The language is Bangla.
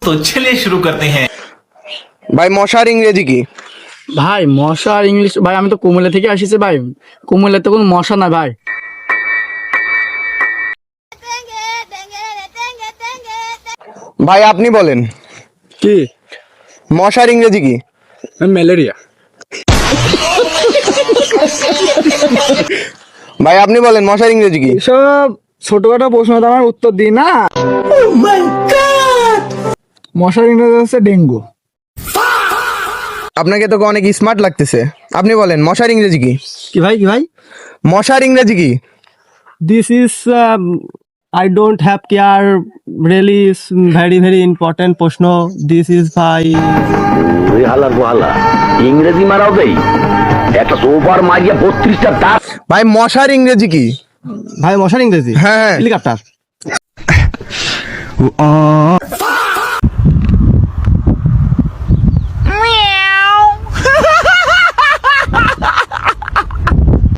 तो चलिए शुरू करते हैं। ভাই মশার ইংরেজি কি? ভাই মশা আর ইংলিশ ভাই আমি তো কুমিল্লা থেকে আসিছি ভাই, কুমিল্লাতে কোনো মশা না ভাই। ভাই আপনি বলেন কি? মশার ইংরেজি কি? ম্যালেরিয়া। ভাই আপনি বলেন মশার ইংরেজি কি? সব ছোটখাটো প্রশ্ন আমার উত্তর দিই না। মশার ইংরেজি হচ্ছে ডেঙ্গু। আপনাকে তো অনেক স্মার্ট লাগতেছে, আপনি বলেন মশার ইংরেজি কি? কি ভাই, কি ভাই? মশার ইংরেজি কি? This is I don't have care really is very important প্রশ্ন. This is by ওই হালার গোহালা ইংরেজি মারাও দেই একটা সোফার মারিয়া 32টা দাঁত। ভাই মশার ইংরেজি কি? ভাই মশার ইংরেজি হ্যাঁ। হেলিকপ্টার।